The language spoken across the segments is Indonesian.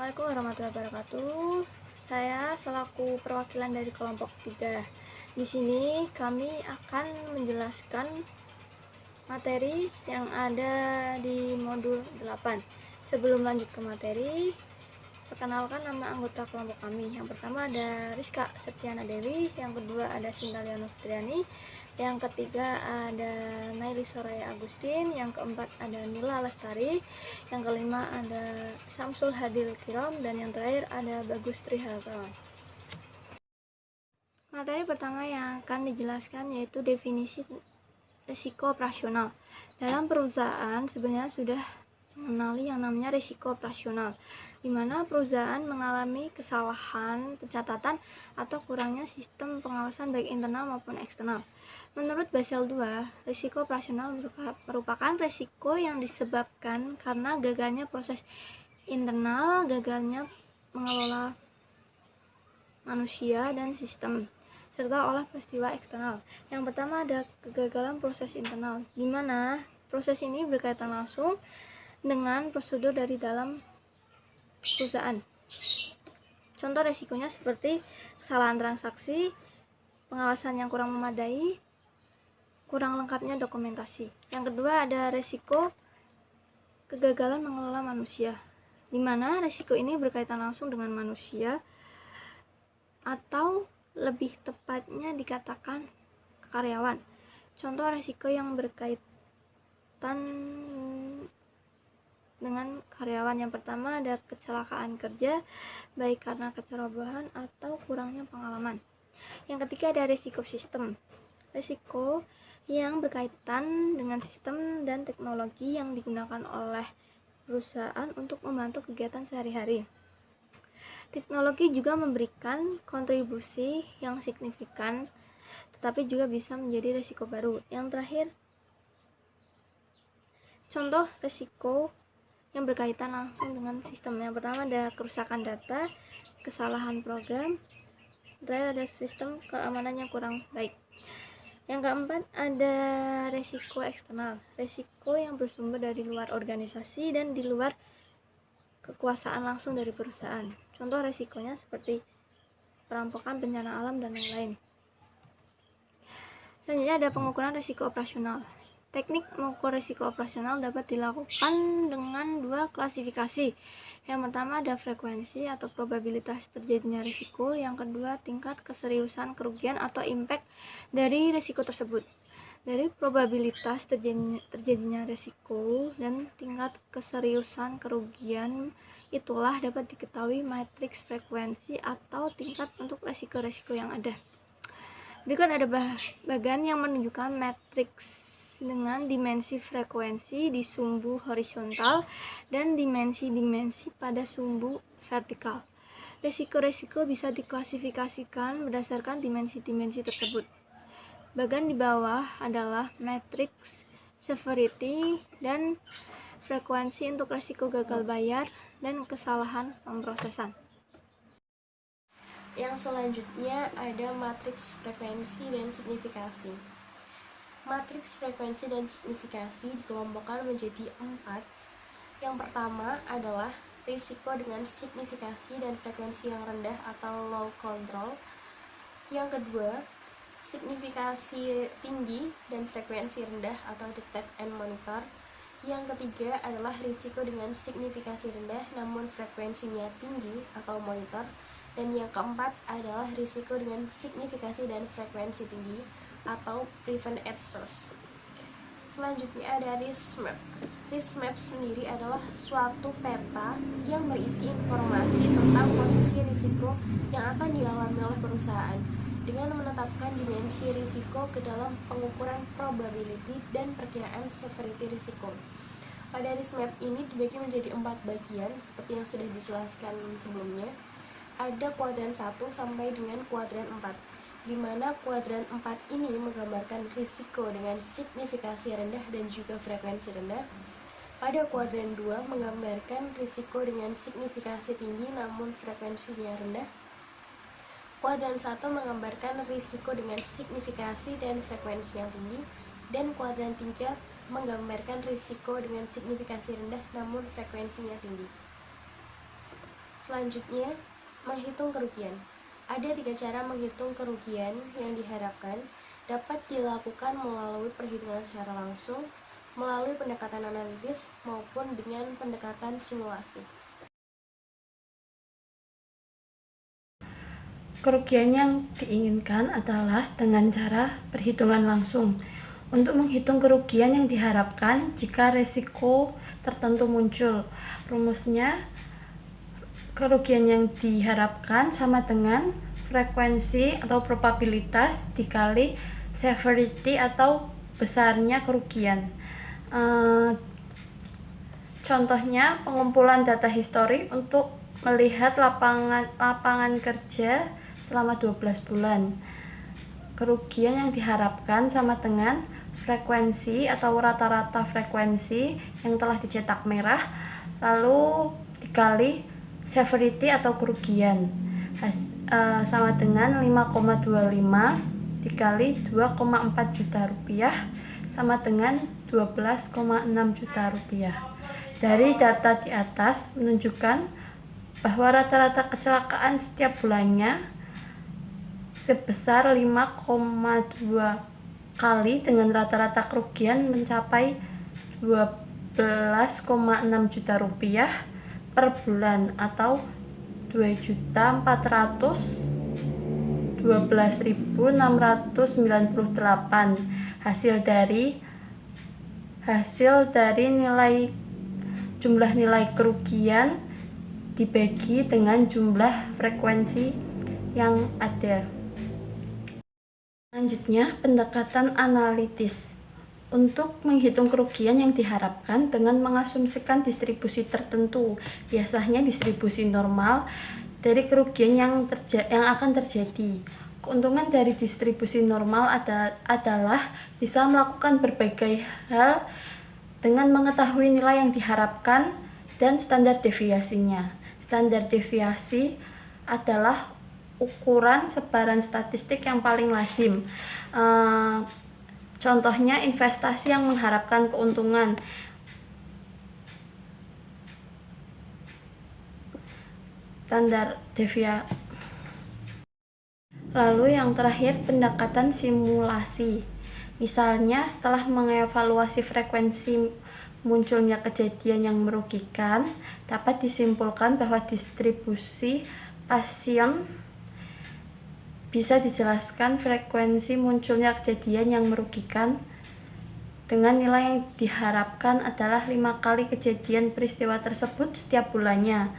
Assalamualaikum warahmatullahi wabarakatuh. Saya selaku perwakilan dari kelompok 3. Di sini kami akan menjelaskan materi yang ada di modul 8. Sebelum lanjut ke materi, perkenalkan nama anggota kelompok kami. Yang pertama ada Rizka Septiana Dewi, yang kedua ada Sindalia Fitriani, yang ketiga ada Naili Soraya Agustin, yang keempat ada Nila Lestari, yang kelima ada Samsul Hadil Kiram, dan yang terakhir ada Bagus Trihartawan. Materi pertama yang akan dijelaskan yaitu definisi risiko operasional. Dalam perusahaan sebenarnya sudah mengenali yang namanya risiko operasional, di mana perusahaan mengalami kesalahan pencatatan atau kurangnya sistem pengawasan baik internal maupun eksternal. Menurut Basel II, risiko operasional merupakan risiko yang disebabkan karena gagalnya proses internal, gagalnya mengelola manusia dan sistem, serta oleh peristiwa eksternal. Yang pertama ada kegagalan proses internal, di mana proses ini berkaitan langsung dengan prosedur dari dalam perusahaan. Contoh resikonya seperti kesalahan transaksi, pengawasan yang kurang memadai, kurang lengkapnya dokumentasi. Yang kedua ada resiko kegagalan mengelola manusia, di mana resiko ini berkaitan langsung dengan manusia, atau lebih tepatnya dikatakan karyawan. Contoh resiko yang berkaitan dengan karyawan yang pertama ada kecelakaan kerja, baik karena kecerobohan atau kurangnya pengalaman. Yang ketiga ada risiko sistem, risiko yang berkaitan dengan sistem dan teknologi yang digunakan oleh perusahaan untuk membantu kegiatan sehari-hari. Teknologi juga memberikan kontribusi yang signifikan, tetapi juga bisa menjadi risiko baru. Yang terakhir, contoh risiko yang berkaitan langsung dengan sistem. Yang pertama ada kerusakan data, kesalahan program, terakhir ada sistem keamanan yang kurang baik. Yang keempat ada risiko eksternal, risiko yang bersumber dari luar organisasi dan di luar kekuasaan langsung dari perusahaan. Contoh risikonya seperti perampokan, bencana alam, dan lain-lain. Selanjutnya ada pengukuran risiko operasional. Teknik mengukur risiko operasional dapat dilakukan dengan dua klasifikasi. Yang pertama ada frekuensi atau probabilitas terjadinya risiko. Yang kedua tingkat keseriusan kerugian atau impact dari risiko tersebut. Dari probabilitas terjadinya risiko dan tingkat keseriusan kerugian itulah dapat diketahui matriks frekuensi atau tingkat untuk risiko-risiko yang ada. Berikut ada bagan yang menunjukkan matriks dengan dimensi frekuensi di sumbu horizontal dan dimensi-dimensi pada sumbu vertikal. Risiko-risiko bisa diklasifikasikan berdasarkan dimensi-dimensi tersebut. Bagan di bawah adalah matriks severity dan frekuensi untuk risiko gagal bayar dan kesalahan pemrosesan. Yang selanjutnya ada matriks frekuensi dan signifikasi. Matriks frekuensi dan signifikasi dikelompokkan menjadi 4. Yang pertama adalah risiko dengan signifikasi dan frekuensi yang rendah atau low control. Yang kedua, signifikasi tinggi dan frekuensi rendah atau detect and monitor. Yang ketiga adalah risiko dengan signifikasi rendah namun frekuensinya tinggi atau monitor. Dan yang keempat adalah risiko dengan signifikasi dan frekuensi tinggi atau prevent at source. Selanjutnya ada risk map. Risk map sendiri adalah suatu peta yang berisi informasi tentang posisi risiko yang akan dialami oleh perusahaan dengan menetapkan dimensi risiko ke dalam pengukuran probability dan perkiraan severity risiko. Pada risk map ini dibagi menjadi 4 bagian seperti yang sudah dijelaskan sebelumnya. Ada kuadran 1 sampai dengan kuadran 4, di mana kuadran 4 ini menggambarkan risiko dengan signifikasi rendah dan juga frekuensi rendah. Pada kuadran 2 menggambarkan risiko dengan signifikasi tinggi namun frekuensinya rendah. Kuadran 1 menggambarkan risiko dengan signifikasi dan frekuensi yang tinggi, dan kuadran 3 menggambarkan risiko dengan signifikasi rendah namun frekuensinya tinggi. Selanjutnya, menghitung kerugian. Ada 3 cara menghitung kerugian yang diharapkan dapat dilakukan melalui perhitungan secara langsung, melalui pendekatan analitis, maupun dengan pendekatan simulasi. Kerugian yang diinginkan adalah dengan cara perhitungan langsung. Untuk menghitung kerugian yang diharapkan jika risiko tertentu muncul, rumusnya kerugian yang diharapkan sama dengan frekuensi atau probabilitas dikali severity atau besarnya kerugian. Contohnya pengumpulan data histori untuk melihat lapangan kerja selama 12 bulan. Kerugian yang diharapkan sama dengan frekuensi atau rata-rata frekuensi yang telah dicetak merah, lalu dikali severity atau kerugian, sama dengan 5,25 dikali 2,4 juta rupiah sama dengan 12,6 juta rupiah. Dari data di atas menunjukkan bahwa rata-rata kecelakaan setiap bulannya sebesar 5,2 kali dengan rata-rata kerugian mencapai 12,6 juta rupiah per bulan atau 2.412.698 hasil dari jumlah nilai kerugian dibagi dengan jumlah frekuensi yang ada. Selanjutnya, pendekatan analitis. Untuk menghitung kerugian yang diharapkan dengan mengasumsikan distribusi tertentu, biasanya distribusi normal dari kerugian yang akan terjadi. Keuntungan dari distribusi normal adalah bisa melakukan berbagai hal dengan mengetahui nilai yang diharapkan dan standar deviasinya. Standar deviasi adalah ukuran sebaran statistik yang paling lazim. Contohnya investasi yang mengharapkan keuntungan. Standar deviasi. Lalu yang terakhir, pendekatan simulasi. Misalnya, setelah mengevaluasi frekuensi munculnya kejadian yang merugikan, dapat disimpulkan bahwa distribusi pasien bisa dijelaskan frekuensi munculnya kejadian yang merugikan dengan nilai yang diharapkan adalah 5 kali kejadian peristiwa tersebut setiap bulannya.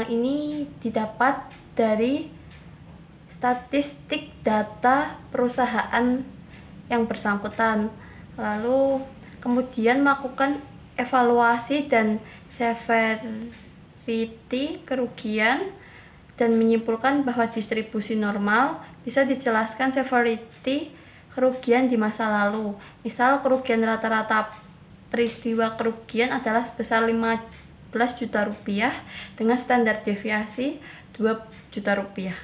Ini didapat dari statistik data perusahaan yang bersangkutan, lalu kemudian melakukan evaluasi dan severity kerugian dan menyimpulkan bahwa distribusi normal bisa dijelaskan severity kerugian di masa lalu. Misal kerugian rata-rata peristiwa kerugian adalah sebesar 15 juta rupiah dengan standar deviasi 2 juta rupiah.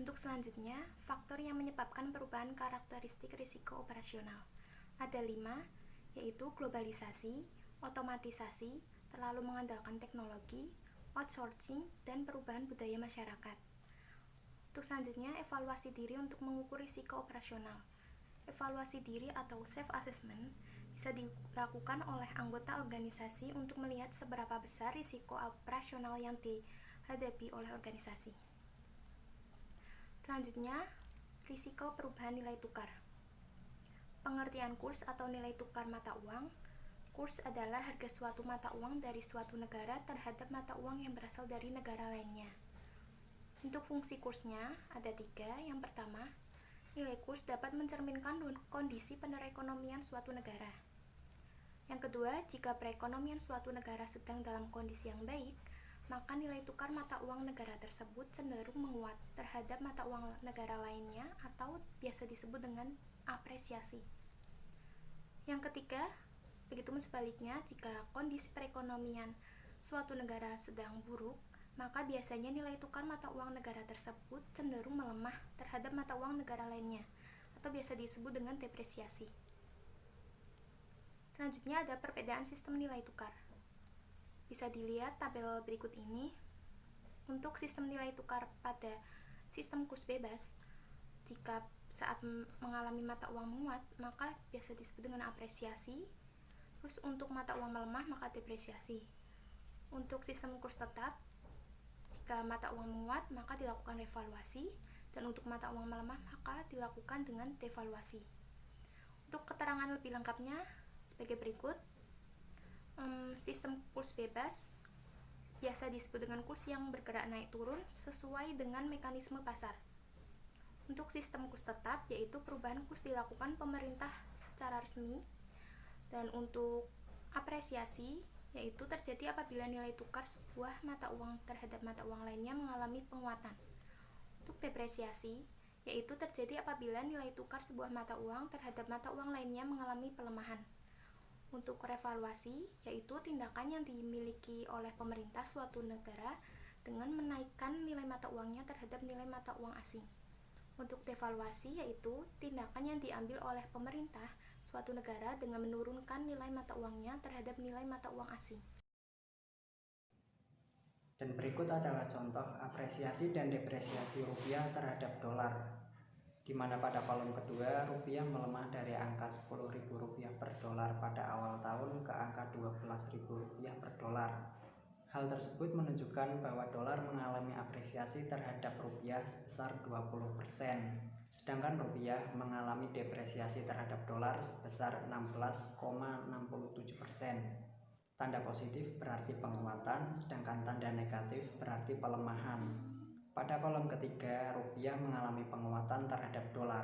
Untuk selanjutnya, faktor yang menyebabkan perubahan karakteristik risiko operasional. Ada 5, yaitu globalisasi, otomatisasi, terlalu mengandalkan teknologi, outsourcing, dan perubahan budaya masyarakat. Untuk selanjutnya, evaluasi diri untuk mengukur risiko operasional. Evaluasi diri atau self-assessment bisa dilakukan oleh anggota organisasi untuk melihat seberapa besar risiko operasional yang dihadapi oleh organisasi. Selanjutnya, risiko perubahan nilai tukar. Pengertian kurs atau nilai tukar mata uang. Kurs adalah harga suatu mata uang dari suatu negara terhadap mata uang yang berasal dari negara lainnya. Untuk fungsi kursnya ada 3. Yang pertama, nilai kurs dapat mencerminkan kondisi perekonomian suatu negara. Yang kedua, jika perekonomian suatu negara sedang dalam kondisi yang baik, maka nilai tukar mata uang negara tersebut cenderung menguat terhadap mata uang negara lainnya atau biasa disebut dengan apresiasi. Yang ketiga, begitu sebaliknya, jika kondisi perekonomian suatu negara sedang buruk, maka biasanya nilai tukar mata uang negara tersebut cenderung melemah terhadap mata uang negara lainnya atau biasa disebut dengan depresiasi. Selanjutnya ada perbedaan sistem nilai tukar. Bisa dilihat tabel berikut ini. Untuk sistem nilai tukar pada sistem kurs bebas, jika saat mengalami mata uang menguat, maka biasa disebut dengan apresiasi. Terus untuk mata uang melemah, maka depresiasi. Untuk sistem kurs tetap, jika mata uang menguat, maka dilakukan revaluasi, dan untuk mata uang melemah, maka dilakukan dengan devaluasi. Untuk keterangan lebih lengkapnya, sebagai berikut. Sistem kurs bebas biasa disebut dengan kurs yang bergerak naik turun sesuai dengan mekanisme pasar. Untuk sistem kurs tetap, yaitu perubahan kurs dilakukan pemerintah secara resmi. Dan untuk apresiasi, yaitu terjadi apabila nilai tukar sebuah mata uang terhadap mata uang lainnya mengalami penguatan. Untuk depresiasi, yaitu terjadi apabila nilai tukar sebuah mata uang terhadap mata uang lainnya mengalami pelemahan. Untuk revaluasi, yaitu tindakan yang dimiliki oleh pemerintah suatu negara dengan menaikkan nilai mata uangnya terhadap nilai mata uang asing. Untuk devaluasi, yaitu tindakan yang diambil oleh pemerintah suatu negara dengan menurunkan nilai mata uangnya terhadap nilai mata uang asing. Dan berikut adalah contoh apresiasi dan depresiasi rupiah terhadap dolar, di mana pada kolom kedua rupiah melemah dari angka Rp10.000 per dolar pada awal tahun ke angka Rp12.000 per dolar. Hal tersebut menunjukkan bahwa dolar mengalami apresiasi terhadap rupiah sebesar 20%, sedangkan rupiah mengalami depresiasi terhadap dolar sebesar 16,67%. Tanda positif berarti penguatan, sedangkan tanda negatif berarti pelemahan. Pada kolom ketiga, rupiah mengalami penguatan terhadap dolar.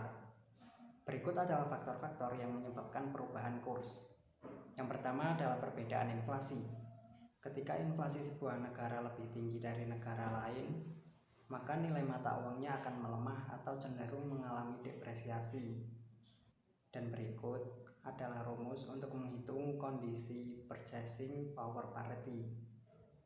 Berikut adalah faktor-faktor yang menyebabkan perubahan kurs. Yang pertama adalah perbedaan inflasi. Ketika inflasi sebuah negara lebih tinggi dari negara lain, maka nilai mata uangnya akan melemah atau cenderung mengalami depresiasi. Dan berikut adalah rumus untuk menghitung kondisi purchasing power parity.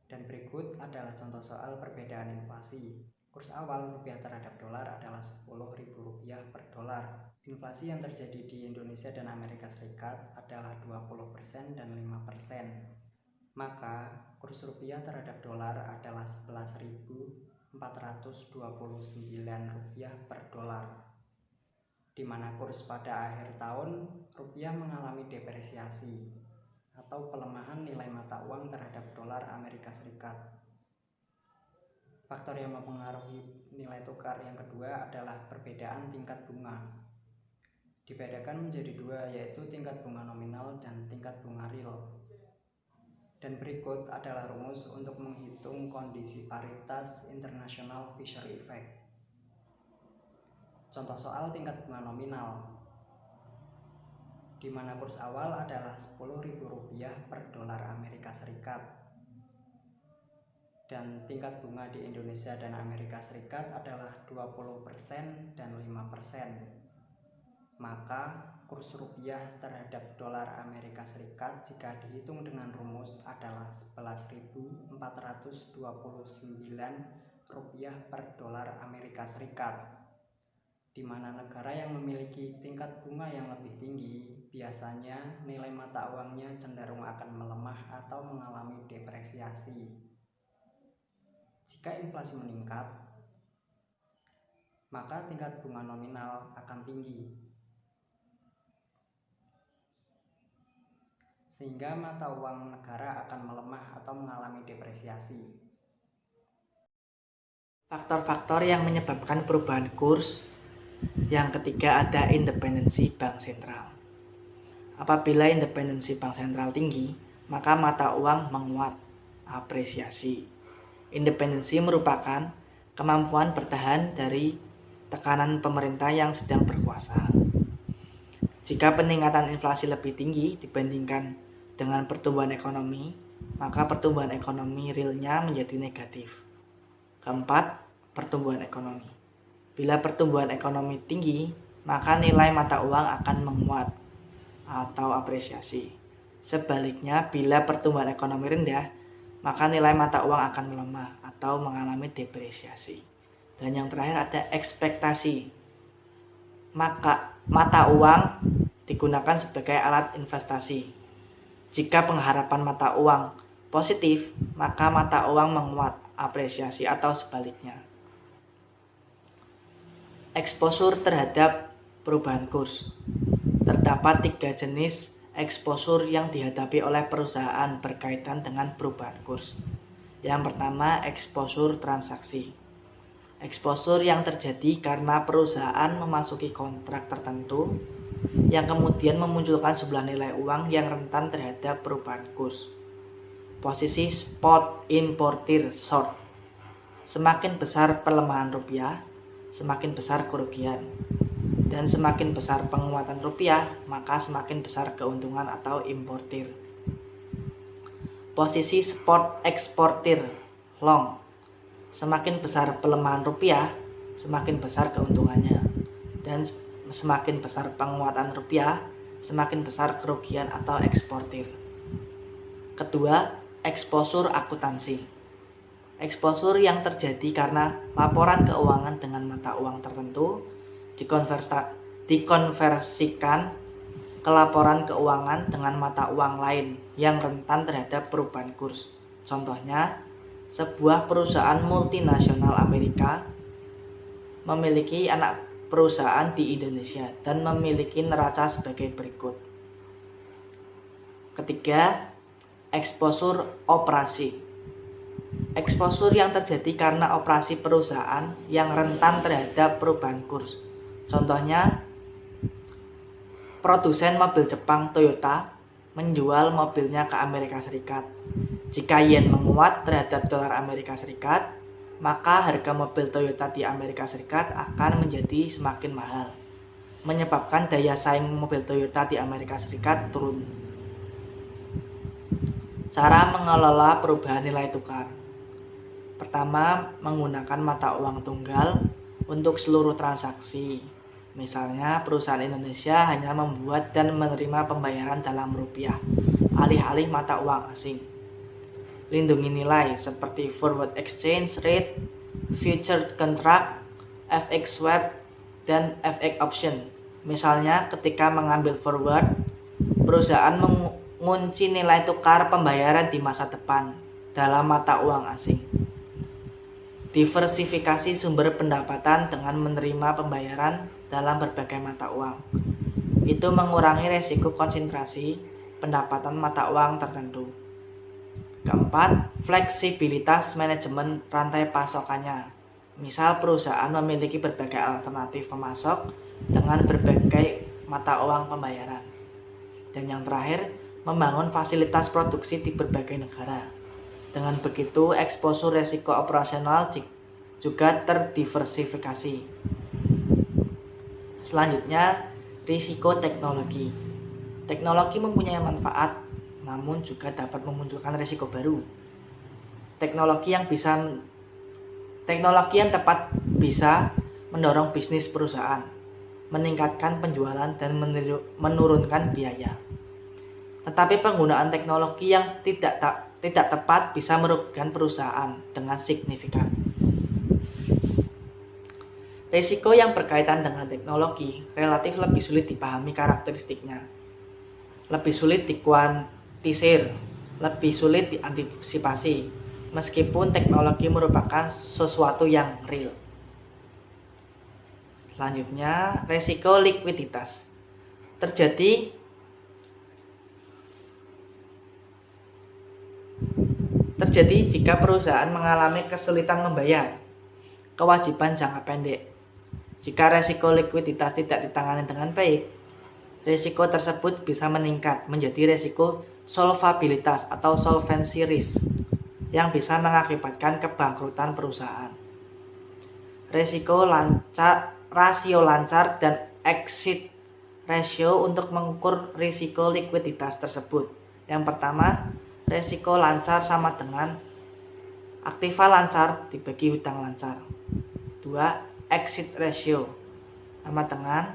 Dan berikut adalah contoh soal perbedaan inflasi. Kurs awal rupiah terhadap dolar adalah Rp10.000 per dolar. Inflasi yang terjadi di Indonesia dan Amerika Serikat adalah 20% dan 5%. Maka kurs rupiah terhadap dolar adalah Rp11.429 per dolar. Di mana kurs pada akhir tahun rupiah mengalami depresiasi atau pelemahan nilai mata uang terhadap dolar Amerika Serikat. Faktor yang mempengaruhi nilai tukar yang kedua adalah perbedaan tingkat bunga. Dibedakan menjadi dua, yaitu tingkat bunga nominal dan tingkat bunga real. Dan berikut adalah rumus untuk menghitung kondisi paritas International Fishery Effect. Contoh soal tingkat bunga nominal, di mana kurs awal adalah Rp10.000 per dolar Amerika Serikat. Dan tingkat bunga di Indonesia dan Amerika Serikat adalah 20% dan 5%. Maka kurs rupiah terhadap dolar Amerika Serikat jika dihitung dengan rumus adalah Rp11.429 per dolar Amerika Serikat. Di mana negara yang memiliki tingkat bunga yang lebih tinggi, biasanya nilai mata uangnya cenderung akan melemah atau mengalami depresiasi. Jika inflasi meningkat, maka tingkat bunga nominal akan tinggi, sehingga mata uang negara akan melemah atau mengalami depresiasi. Faktor-faktor yang menyebabkan perubahan kurs. Yang ketiga ada independensi bank sentral. Apabila independensi bank sentral tinggi, maka mata uang menguat, apresiasi. Independensi merupakan kemampuan bertahan dari tekanan pemerintah yang sedang berkuasa. Jika peningkatan inflasi lebih tinggi dibandingkan dengan pertumbuhan ekonomi, maka pertumbuhan ekonomi realnya menjadi negatif. Keempat, pertumbuhan ekonomi. Bila pertumbuhan ekonomi tinggi, maka nilai mata uang akan menguat atau apresiasi. Sebaliknya, bila pertumbuhan ekonomi rendah, maka nilai mata uang akan melemah atau mengalami depresiasi. Dan yang terakhir ada ekspektasi. Maka mata uang digunakan sebagai alat investasi. Jika pengharapan mata uang positif, maka mata uang menguat apresiasi atau sebaliknya. Eksposur terhadap perubahan kurs. Terdapat 3 jenis eksposur yang dihadapi oleh perusahaan berkaitan dengan perubahan kurs. Yang pertama, eksposur transaksi. Eksposur yang terjadi karena perusahaan memasuki kontrak tertentu yang kemudian memunculkan sebuah nilai uang yang rentan terhadap perubahan kurs. Posisi spot importir short. Semakin besar pelemahan rupiah, semakin besar kerugian. Dan semakin besar penguatan rupiah, maka semakin besar keuntungan atau importir. Posisi spot eksportir long. Semakin besar pelemahan rupiah, semakin besar keuntungannya. Dan semakin besar penguatan rupiah, semakin besar kerugian atau eksportir. Kedua, eksposur akuntansi. Eksposur yang terjadi karena laporan keuangan dengan mata uang tertentu dikonversikan ke laporan keuangan dengan mata uang lain yang rentan terhadap perubahan kurs. Contohnya, sebuah perusahaan multinasional Amerika memiliki anak perusahaan di Indonesia dan memiliki neraca sebagai berikut. Ketiga, eksposur operasi. Eksposur yang terjadi karena operasi perusahaan yang rentan terhadap perubahan kurs. Contohnya, produsen mobil Jepang Toyota menjual mobilnya ke Amerika Serikat. Jika yen menguat terhadap dolar Amerika Serikat, maka harga mobil Toyota di Amerika Serikat akan menjadi semakin mahal, menyebabkan daya saing mobil Toyota di Amerika Serikat turun. Cara mengelola perubahan nilai tukar. Pertama, menggunakan mata uang tunggal untuk seluruh transaksi. Misalnya, perusahaan Indonesia hanya membuat dan menerima pembayaran dalam rupiah, alih-alih mata uang asing. Lindungi nilai seperti forward exchange rate, future contract, FX swap, dan FX option. Misalnya, ketika mengambil forward, perusahaan mengunci nilai tukar pembayaran di masa depan dalam mata uang asing. Diversifikasi sumber pendapatan dengan menerima pembayaran dalam berbagai mata uang. Itu mengurangi resiko konsentrasi pendapatan mata uang tertentu. Keempat, fleksibilitas manajemen rantai pasokannya. Misal perusahaan memiliki berbagai alternatif pemasok dengan berbagai mata uang pembayaran. Dan yang terakhir, membangun fasilitas produksi di berbagai negara. Dengan begitu, eksposur resiko operasional juga terdiversifikasi. Selanjutnya, risiko teknologi. Teknologi mempunyai manfaat, namun juga dapat memunculkan risiko baru. Teknologi yang tepat bisa mendorong bisnis perusahaan, meningkatkan penjualan dan menurunkan biaya. Tetapi penggunaan teknologi yang tidak tepat bisa merugikan perusahaan dengan signifikan. Risiko yang berkaitan dengan teknologi relatif lebih sulit dipahami karakteristiknya, lebih sulit dikuantisir, lebih sulit diantisipasi, meskipun teknologi merupakan sesuatu yang real. Selanjutnya, risiko likuiditas. Terjadi jika perusahaan mengalami kesulitan membayar kewajiban jangka pendek. Jika risiko likuiditas tidak ditangani dengan baik, risiko tersebut bisa meningkat menjadi risiko solvabilitas atau solvency risk yang bisa mengakibatkan kebangkrutan perusahaan. Rasio lancar dan exit ratio untuk mengukur risiko likuiditas tersebut. Yang pertama, risiko lancar sama dengan aktiva lancar dibagi hutang lancar. 2. Exit ratio sama dengan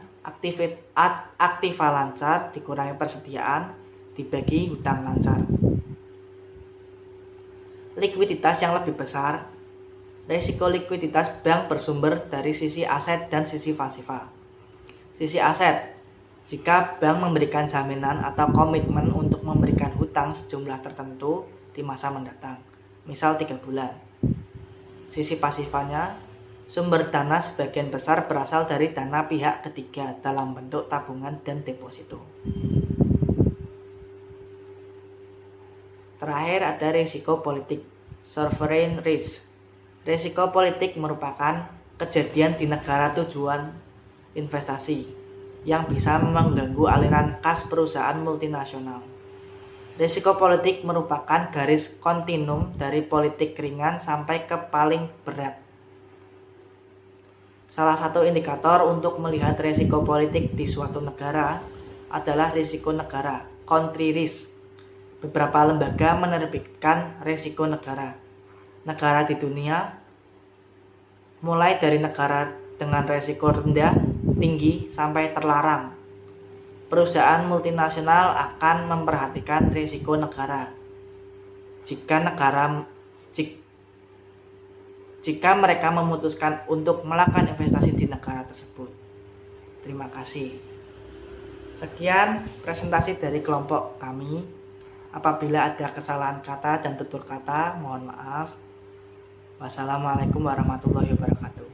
aktiva lancar dikurangi persediaan dibagi hutang lancar. Likuiditas yang lebih besar. Risiko likuiditas bank bersumber dari sisi aset dan sisi pasifa. Sisi aset, jika bank memberikan jaminan atau komitmen untuk memberikan hutang sejumlah tertentu di masa mendatang, misal 3 bulan. Sisi pasifannya, sumber dana sebagian besar berasal dari dana pihak ketiga dalam bentuk tabungan dan deposito. Terakhir ada risiko politik, sovereign risk. Risiko politik merupakan kejadian di negara tujuan investasi yang bisa mengganggu aliran kas perusahaan multinasional. Risiko politik merupakan garis kontinum dari politik ringan sampai ke paling berat. Salah satu indikator untuk melihat risiko politik di suatu negara adalah risiko negara, country risk. Beberapa lembaga menerbitkan risiko negara. Negara di dunia, mulai dari negara dengan risiko rendah, tinggi, sampai terlarang. Perusahaan multinasional akan memperhatikan risiko negara. Jika mereka memutuskan untuk melakukan investasi di negara tersebut. Terima kasih. Sekian presentasi dari kelompok kami. Apabila ada kesalahan kata dan tutur kata, mohon maaf. Wassalamualaikum warahmatullahi wabarakatuh.